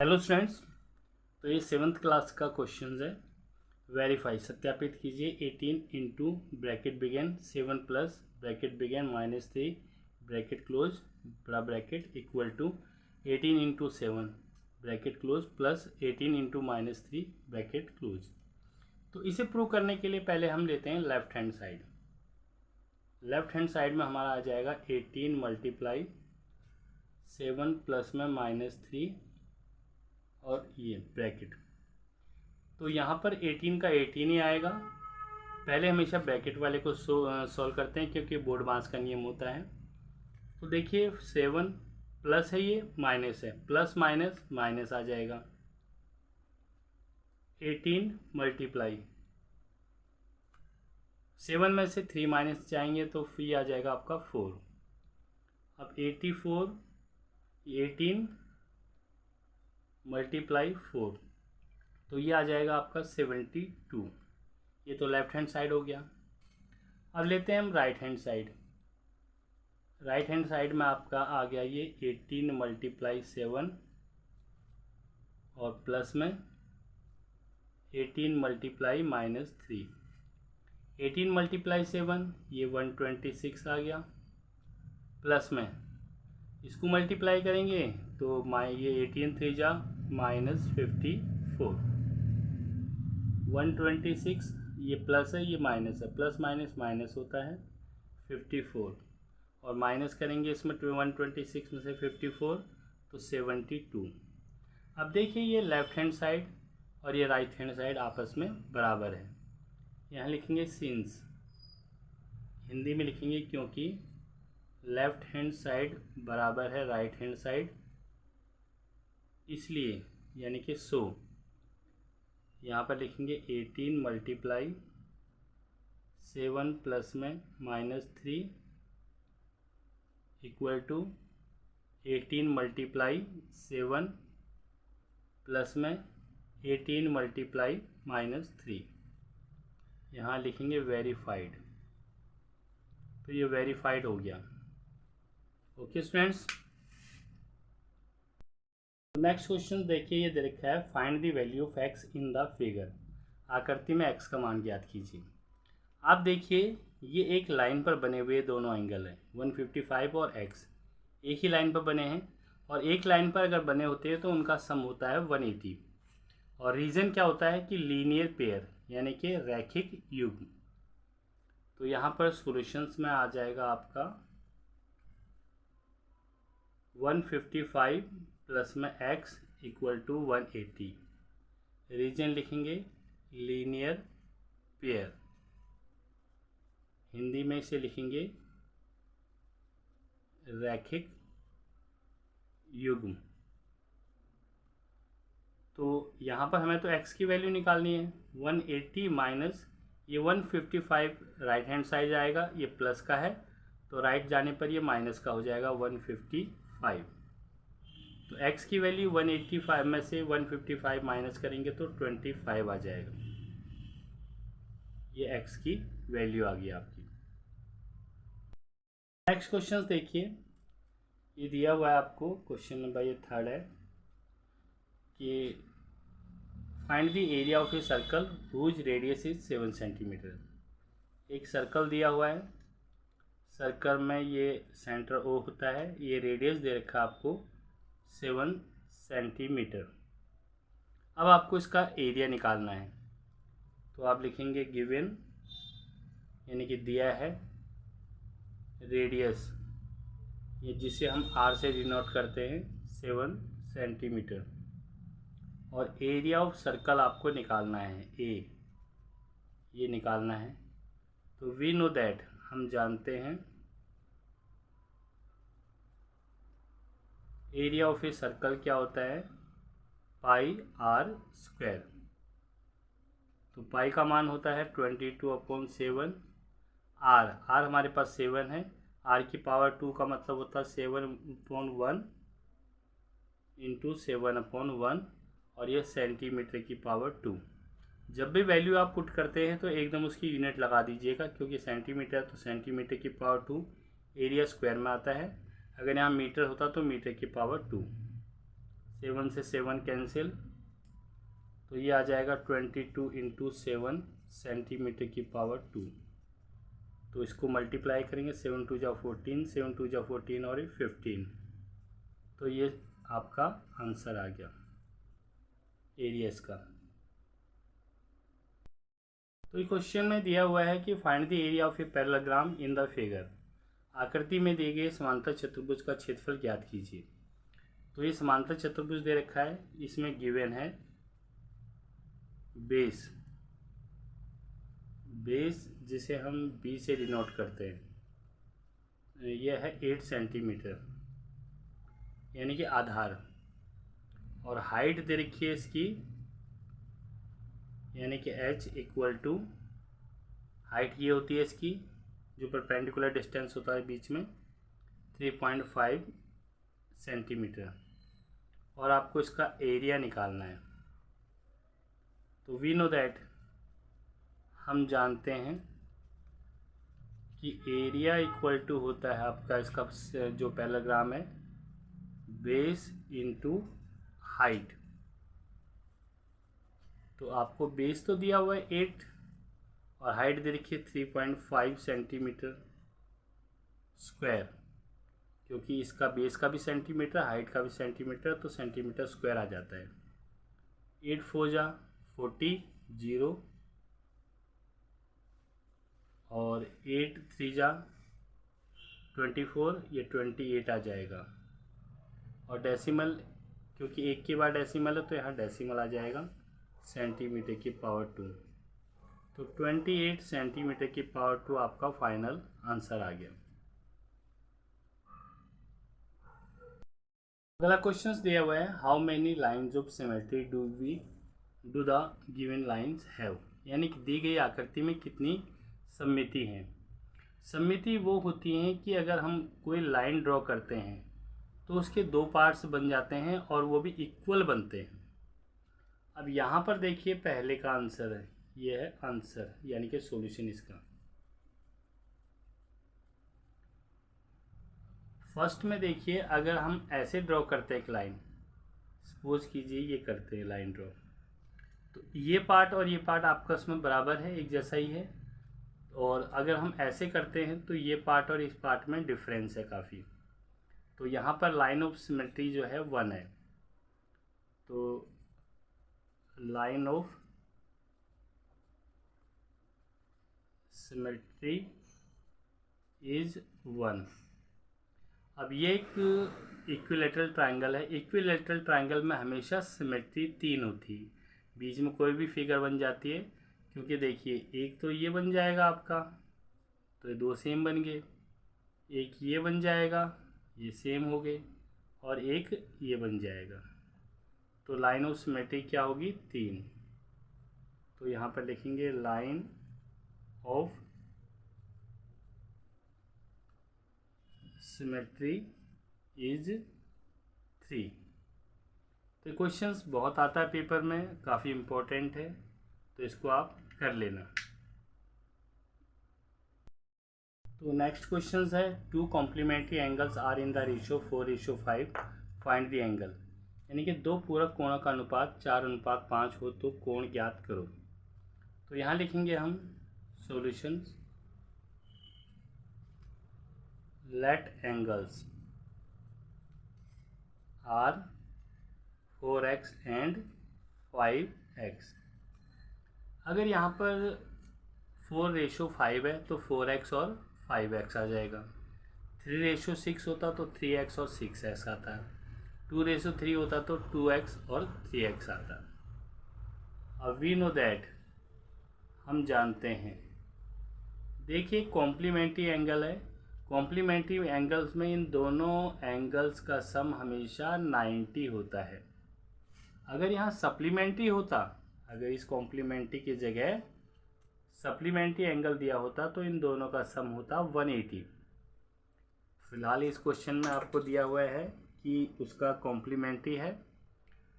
Hello students. तो ये 7th class का क्वेश्चन है। वेरीफाई सत्यापित कीजिए 18 into bracket begin 7 plus bracket begin -3 bracket close बड़ा bracket equal to 18 into 7 bracket close plus 18 into -3 bracket close. तो इसे प्रूव करने के लिए पहले हम लेते हैं left hand side. Left hand side में हमारा आ जाएगा 18 मल्टीप्लाई 7 प्लस में -3 और ये ब्रैकेट। तो यहाँ पर 18 का 18 ही आएगा। पहले हमेशा ब्रैकेट वाले को सॉल्व करते हैं क्योंकि बोर्ड मास का नियम होता है। तो देखिए 7 प्लस है, ये माइनस है, प्लस माइनस माइनस आ जाएगा। 18 मल्टीप्लाई 7 में से 3 माइनस जाएंगे तो फिर आ जाएगा आपका 4। अब 84 18 मल्टीप्लाई 4 तो ये आ जाएगा आपका 72। ये तो लेफ्ट हैंड साइड हो गया। अब लेते हैं हम right hand side. Right hand side में आपका आ गया ये 18 मल्टीप्लाई 7 और प्लस में 18 मल्टीप्लाई -3। 18 मल्टीप्लाई 7 ये 126 आ गया। प्लस में इसको मल्टीप्लाई करेंगे तो ये 18 3 जा -54। 126 ये प्लस है, ये माइनस है, प्लस माइनस माइनस होता है 54। और माइनस करेंगे इसमें 126 में से 54 तो 72। अब देखिए ये लेफ्ट हैंड साइड और ये राइट हैंड साइड आपस में बराबर है। यहाँ लिखेंगे सिंस, हिंदी में लिखेंगे क्योंकि लेफ्ट हैंड साइड बराबर है राइट हैंड साइड, इसलिए यानी कि सो यहाँ पर लिखेंगे 18 मल्टीप्लाई 7 प्लस में -3 इक्वल टू 18 मल्टीप्लाई 7 प्लस में 18 मल्टीप्लाई -3। यहाँ लिखेंगे वेरीफाइड, तो ये वेरीफाइड हो गया। ओके स्टूडेंट्स, नेक्स्ट क्वेश्चन देखिए, ये दे रखा है find the value of x in the figure. आकृति में एक्स का मान ज्ञात कीजिए। आप देखिए ये एक लाइन पर बने हुए दोनों एंगल हैं 155 और एक्स एक ही लाइन पर बने हैं, और एक लाइन पर अगर बने होते हैं तो उनका सम होता है 180। और रीज़न क्या होता है कि लीनियर पेयर यानी कि रैखिक युग्म। तो यहाँ पर सॉल्यूशंस में आ जाएगा आपका 155 प्लस में एक्स इक्वल टू 180। रीजन लिखेंगे लीनियर पेयर, हिंदी में इसे लिखेंगे रैखिक युग्म। तो यहाँ पर हमें तो x की वैल्यू निकालनी है। 180 माइनस ये 155 राइट हैंड साइड आएगा, ये प्लस का है तो राइट जाने पर ये माइनस का हो जाएगा 155। तो x की वैल्यू 185 में से 155 माइनस करेंगे तो 25 आ जाएगा। ये x की वैल्यू आ गई आपकी। नेक्स्ट क्वेश्चन देखिए, ये दिया हुआ है आपको क्वेश्चन नंबर ये 3rd है कि find the area of a circle whose radius is 7 centimetre. एक सर्कल दिया हुआ है, सर्कल में ये सेंटर O होता है, ये रेडियस दे रखा है आपको 7 सेंटीमीटर। अब आपको इसका एरिया निकालना है, तो आप लिखेंगे गिवन यानी कि दिया है रेडियस, ये जिसे हम R से डिनोट करते हैं 7 सेंटीमीटर, और एरिया ऑफ सर्कल आपको निकालना है A, ये निकालना है। तो वी नो दैट, हम जानते हैं एरिया ऑफ ए सर्कल क्या होता है πr²। तो पाई का मान होता है 22/7। आर हमारे पास 7 है, आर की पावर 2 का मतलब होता है 7/1 इंटू 7/1, और ये सेंटीमीटर की पावर 2। जब भी वैल्यू आप पुट करते हैं तो एकदम उसकी यूनिट लगा दीजिएगा, क्योंकि सेंटीमीटर तो सेंटीमीटर की पावर 2 एरिया स्क्वायर में आता है। अगर यहाँ मीटर होता तो मीटर की पावर 2। 7 से 7 कैंसिल, तो ये आ जाएगा 22 इंटू 7 सेंटीमीटर की पावर 2। तो इसको मल्टीप्लाई करेंगे, 7 2 जा 14, 7 2 जा 14 और 15। तो ये आपका आंसर आ गया एरियाज का। तो ये क्वेश्चन में दिया हुआ है कि find the area of a parallelogram in the figure. आकृति में दिए गए समांतर चतुर्भुज का क्षेत्रफल ज्ञात कीजिए। तो ये समांतर चतुर्भुज दे रखा है, इसमें गिवन है बेस जिसे हम बी से डिनोट करते हैं, यह है 8 सेंटीमीटर यानी कि आधार, और हाइट दे रखी है इसकी यानी कि h इक्वल टू, हाइट ये होती है इसकी जो परपेंडिकुलर डिस्टेंस होता है बीच में, 3.5 सेंटीमीटर, और आपको इसका एरिया निकालना है। तो वी नो दैट, हम जानते हैं कि एरिया इक्वल टू होता है आपका इसका जो पैरेललोग्राम है बेस इनटू हाइट। तो आपको बेस तो दिया हुआ है 8 और हाइट दे रखी है 3.5 सेंटीमीटर स्क्वायर, क्योंकि इसका बेस का भी सेंटीमीटर हाइट का भी सेंटीमीटर, तो सेंटीमीटर स्क्वायर आ जाता है। 8 4 जा 40 0 और 8 3 जा 24, ये 28 आ जाएगा। और डेसिमल, क्योंकि एक के बाद डेसिमल है तो यहाँ डेसिमल आ जाएगा सेंटीमीटर की पावर 2। तो 28 सेंटीमीटर की पावर 2 आपका फाइनल आंसर आ गया। अगला क्वेश्चन दिया हुआ है, how many lines of symmetry do the given lines have, यानी कि दी गई आकृति में कितनी सममिति हैं। सममिति वो होती हैं कि अगर हम कोई लाइन ड्रॉ करते हैं तो उसके दो पार्ट्स बन जाते हैं और वो भी इक्वल बनते हैं। अब यहाँ पर देखिए पहले का आंसर है, ये है आंसर यानी कि सॉल्यूशन इसका। फर्स्ट में देखिए अगर हम ऐसे ड्रॉ करते हैं एक लाइन, सपोज कीजिए ये करते हैं लाइन ड्रॉ, तो ये पार्ट और ये पार्ट आपस में बराबर है, एक जैसा ही है। और अगर हम ऐसे करते हैं तो ये पार्ट और इस पार्ट में डिफरेंस है काफ़ी। तो यहाँ पर लाइन ऑफ सिमेट्री जो है 1 है, तो लाइन ऑफ सिमेट्री इज 1। अब ये एक इक्विलेटरल ट्रायंगल है। इक्विलेटरल ट्रायंगल में हमेशा सिमेट्री 3 होती है, बीच में कोई भी फिगर बन जाती है, क्योंकि देखिए एक तो ये बन जाएगा आपका, तो ये 2 सेम बन गए, एक ये बन जाएगा, ये सेम हो गए, और एक ये बन जाएगा। तो लाइन ऑफ सिमेट्री क्या होगी 3। तो यहाँ पर लिखेंगे लाइन ऑफ सिमेट्री इज 3। तो क्वेश्चंस बहुत आता है पेपर में, काफ़ी इम्पोर्टेंट है, तो इसको आप कर लेना। तो नेक्स्ट क्वेश्चन है, 2 complementary angles are in the ratio 4:5, find the angle, यानी कि 2 पूरक कोणों का अनुपात 4:5 हो तो कोण ज्ञात करो। तो यहाँ लिखेंगे हम solutions, let angles are 4x and 5x। अगर यहाँ पर 4:5 है तो 4x और 5x आ जाएगा। 3:6 होता तो 3x और 6x आता है। 2:3 होता तो 2x और 3x आता। अब वी नो दैट, हम जानते हैं, देखिए कॉम्प्लीमेंट्री एंगल है, कॉम्प्लीमेंट्री एंगल्स में इन दोनों एंगल्स का सम हमेशा 90 होता है। अगर यहाँ सप्लीमेंट्री होता, अगर इस कॉम्प्लीमेंट्री की जगह सप्लीमेंट्री एंगल दिया होता तो इन दोनों का सम होता 180। फिलहाल इस क्वेश्चन में आपको दिया हुआ है कि उसका कॉम्प्लीमेंट्री है,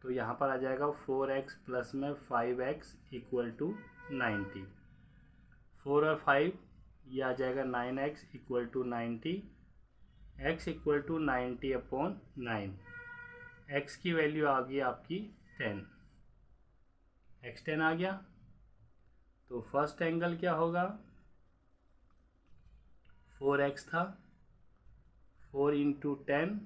तो यहाँ पर आ जाएगा 4x प्लस में 5x इक्वल टू 90। 4 और 5 ये आ जाएगा 9x equal to 90, x equal to 90/9। x की वैल्यू आ गई आपकी 10, x 10 आ गया। तो फर्स्ट एंगल क्या होगा, 4x था, 4 इंटू 10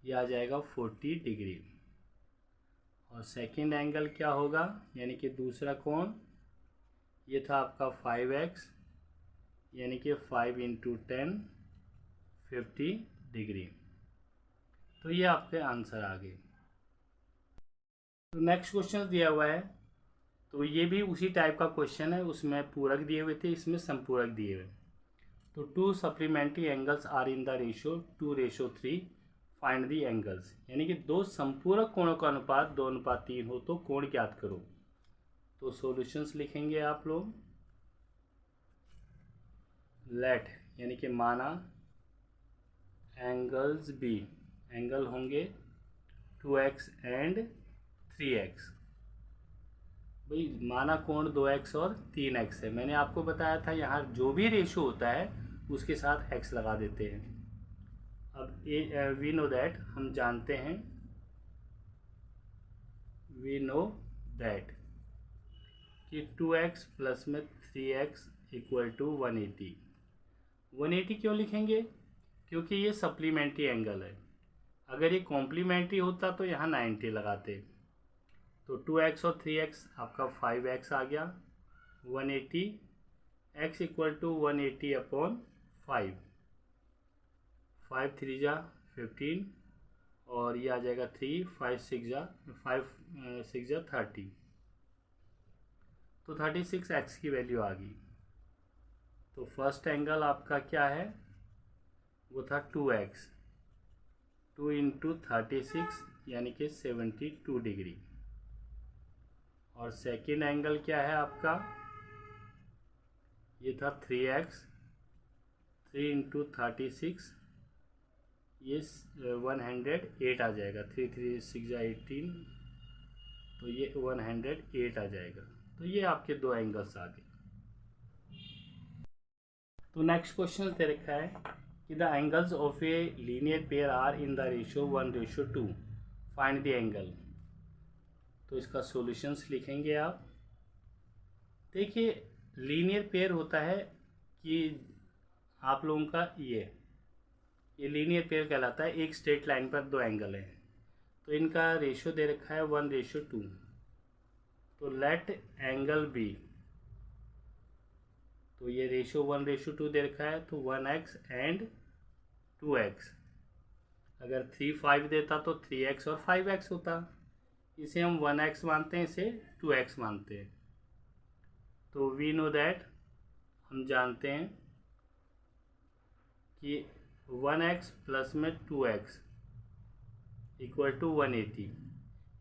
ये आ जाएगा 40 डिग्री। और सेकंड एंगल क्या होगा, यानी कि दूसरा कोण, ये था आपका 5x, यानी कि 5 इंटू 10 50 डिग्री। तो ये आपके आंसर आ गए। तो नेक्स्ट क्वेश्चन दिया हुआ है, तो ये भी उसी टाइप का क्वेश्चन है, उसमें पूरक दिए हुए थे, इसमें संपूरक दिए हुए। तो 2 supplementary angles are in the ratio 2:3, find the angles, यानी कि 2 संपूरक कोणों का अनुपात 2:3 हो तो कोण ज्ञात करो। तो सॉल्यूशंस लिखेंगे आप लोग। लेट यानी कि माना, एंगल्स बी, एंगल होंगे 2x एंड 3x। भाई माना कोण 2x और 3x है। मैंने आपको बताया था यहाँ जो भी रेशो होता है उसके साथ x लगा देते हैं। अब वी नो दैट, हम जानते हैं, वी नो दैट कि 2x प्लस में 3x इक्वल टू 180। 180 क्यों लिखेंगे, क्योंकि ये सप्लीमेंट्री एंगल है। अगर ये कॉम्प्लीमेंट्री होता तो यहाँ 90 लगाते। तो 2x और 3x आपका 5x आ गया, 180, x इक्वल टू 180 अपॉन 5, 5 3 जा 15, और ये आ जाएगा 3, 5 6 जा 30। तो 36 x की वैल्यू आ गई। तो फर्स्ट एंगल आपका क्या है, वो था 2x, 2 इंटू 36 यानी कि 72 डिग्री। और सेकेंड एंगल क्या है आपका, ये था 3x, 3 इंटू 36 ये 108 आ जाएगा, 3 3 6 जा 18, तो ये 108 आ जाएगा। तो ये आपके 2 एंगल्स आ गए। तो नेक्स्ट क्वेश्चन दे रखा है कि the angles of a linear pair are in the ratio 1:2, find the angle. तो इसका सॉल्यूशंस लिखेंगे आप। देखिए लीनियर पेयर होता है कि आप लोगों का ये लीनियर पेयर कहलाता है। एक स्ट्रेट लाइन पर 2 एंगल हैं, तो इनका रेशियो दे रखा है 1:2। तो लेट एंगल बी, तो ये रेशियो 1:2 दे रखा है, तो 1x एंड 2x। अगर 3 5 देता तो 3x और 5x होता। इसे हम 1x मानते हैं, इसे 2x मानते हैं। तो वी नो दैट, हम जानते हैं कि 1x प्लस में 2x इक्वल टू 180।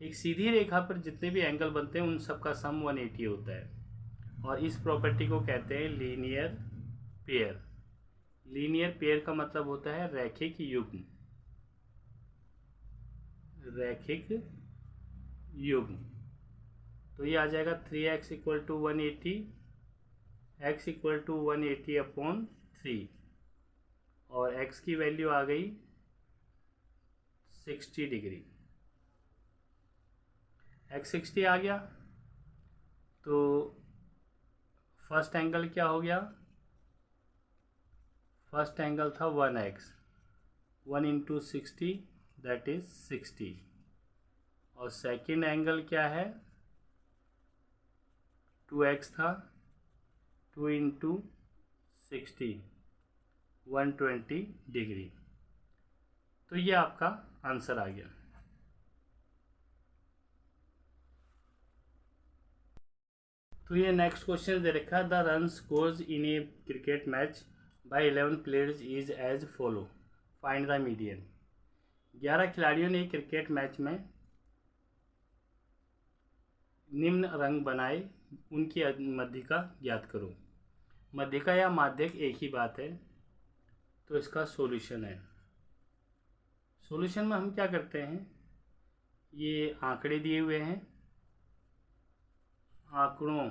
एक सीधी रेखा पर जितने भी एंगल बनते हैं उन सब का सम 180 होता है, और इस प्रॉपर्टी को कहते हैं लीनियर पेयर। लीनियर पेयर का मतलब होता है रैखिक युग्म, रैखिक युग्म। तो ये आ जाएगा 3x equal to 180, x equal to 180 upon 3, और x की वैल्यू आ गई 60 डिग्री। x 60 आ गया। तो फर्स्ट एंगल क्या हो गया, फर्स्ट एंगल था 1x, 1 इंटू 60 दैट इज 60। और सेकेंड एंगल क्या है, 2x था, 2 इंटू 60 120 डिग्री। तो ये आपका आंसर आ गया। तो ये नेक्स्ट क्वेश्चन दे रखा है, the run scores in a cricket match by 11 players is as follow, find the median. 11 खिलाड़ियों ने क्रिकेट मैच में निम्न रंग बनाए, उनकी मध्यिका ज्ञात करो। मध्यिका या माध्यक एक ही बात है। तो इसका सॉल्यूशन है, सॉल्यूशन में हम क्या करते हैं, ये आंकड़े दिए हुए हैं, आंकड़ों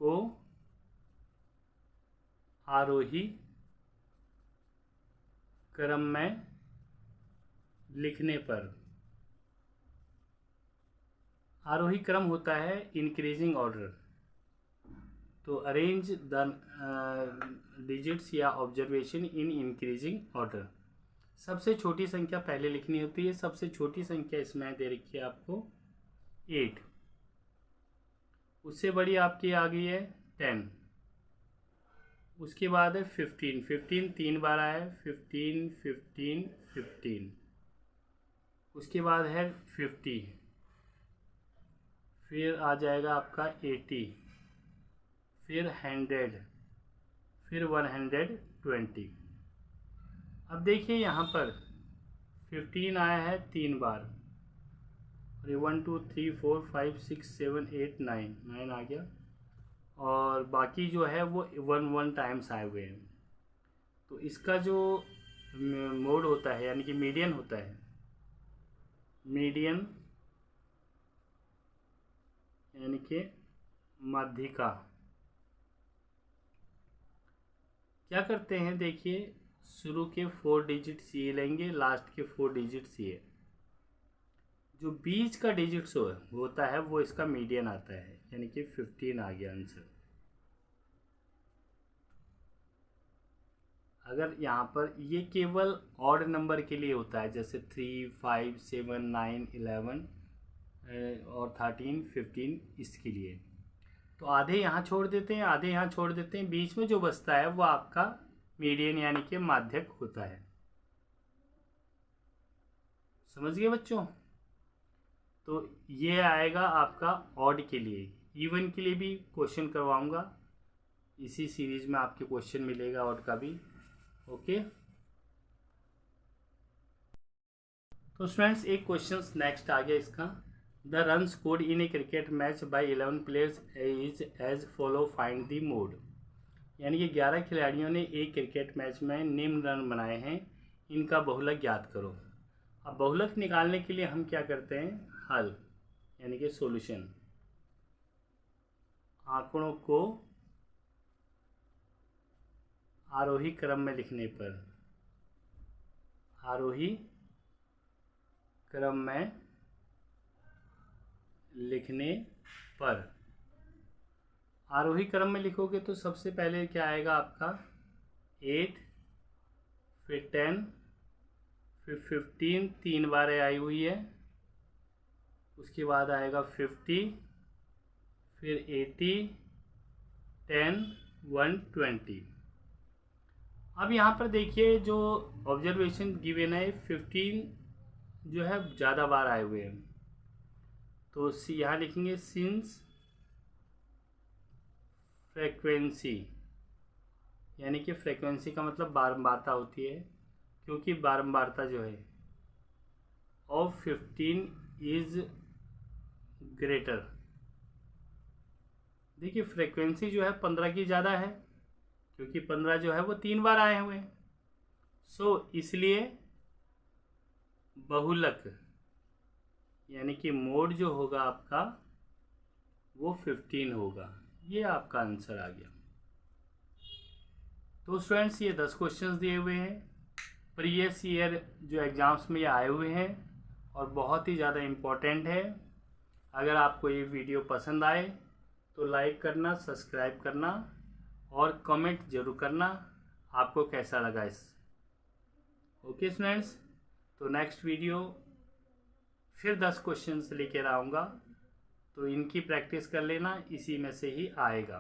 को आरोही क्रम में लिखने पर आरोही क्रम होता है इंक्रीजिंग ऑर्डर। तो अरेंज द डिजिट्स या ऑब्जर्वेशन इन इंक्रीजिंग ऑर्डर। सबसे छोटी संख्या पहले लिखनी होती है। सबसे छोटी संख्या इसमें दे रखी है आपको 8। उससे बड़ी आपकी आ गई है 10। उसके बाद है 15। 15 3 बार आया है, 15 15 15। उसके बाद है 50। फिर आ जाएगा आपका 80, फिर 100, फिर 120। अब देखिए यहाँ पर 15 आया है 3 बार, और ये 1 2 3 4 5 6 7 8 9 आ गया, और बाकी जो है वो 1 टाइम्स आए हुए हैं। तो इसका जो मोड होता है यानी कि मीडियन होता है, मीडियन यानी कि माध्यिका, क्या करते हैं देखिए, शुरू के 4 डिजिट सी लेंगे, लास्ट के 4 डिजिट सी। जो बीच का डिजिट्स होता है वो इसका मीडियन आता है, यानी कि 15 आ गया आंसर। अगर यहाँ पर ये केवल ऑड नंबर के लिए होता है, जैसे 3 5 7 9 11 और 13 15, इसके लिए तो आधे यहाँ छोड़ देते हैं, आधे यहाँ छोड़ देते हैं, बीच में जो बचता है वो आपका मीडियन यानी कि माध्यक होता है। समझ गए बच्चों? तो ये आएगा आपका ऑड के लिए। इवन के लिए भी क्वेश्चन करवाऊंगा, इसी सीरीज में आपके क्वेश्चन मिलेगा ऑड का भी। ओके, तो स्टूडेंट्स एक क्वेश्चन नेक्स्ट आ गया इसका। The run scored in a cricket match by 11 players is as follow, find the mode. यानी कि 11 खिलाड़ियों ने एक क्रिकेट मैच में निम्न रन बनाए हैं, इनका बहुलक ज्ञात करो। अब बहुलक निकालने के लिए हम क्या करते हैं, हल यानी कि सॉल्यूशन। आंकड़ों को आरोही क्रम में लिखने पर, आरोही क्रम में लिखने पर, आरोही क्रम में लिखोगे तो सबसे पहले क्या आएगा आपका 8, फिर 10, फिर 15 3 बार आई हुई है, उसके बाद आएगा 50, फिर 80, 10, 120। अब यहाँ पर देखिए जो ऑब्जर्वेशन गिवन है 15 जो है ज़्यादा बार आए हुए हैं, तो यहाँ लिखेंगे सिंस फ्रेक्वेंसी, यानी कि फ्रेक्वेंसी का मतलब बारंबारता होती है, क्योंकि बारंबारता जो है ऑफ 15 इज ग्रेटर। देखिए फ्रेक्वेंसी जो है 15 की ज़्यादा है, क्योंकि 15 जो है वो 3 बार आए हुए हैं। सो इसलिए बहुलक यानी कि मोड जो होगा आपका वो 15 होगा। ये आपका आंसर आ गया। तो स्टूडेंट्स ये 10 क्वेश्चंस दिए हुए हैं, प्रीवियस ईयर जो एग्ज़ाम्स में ये आए हुए हैं और बहुत ही ज़्यादा इम्पोर्टेंट है। अगर आपको ये वीडियो पसंद आए तो लाइक करना, सब्सक्राइब करना और कमेंट जरूर करना आपको कैसा लगा इस। ओके स्टूडेंट्स, तो नेक्स्ट वीडियो फिर 10 क्वेश्चंस लेकर आऊँगा, तो इनकी प्रैक्टिस कर लेना, इसी में से ही आएगा।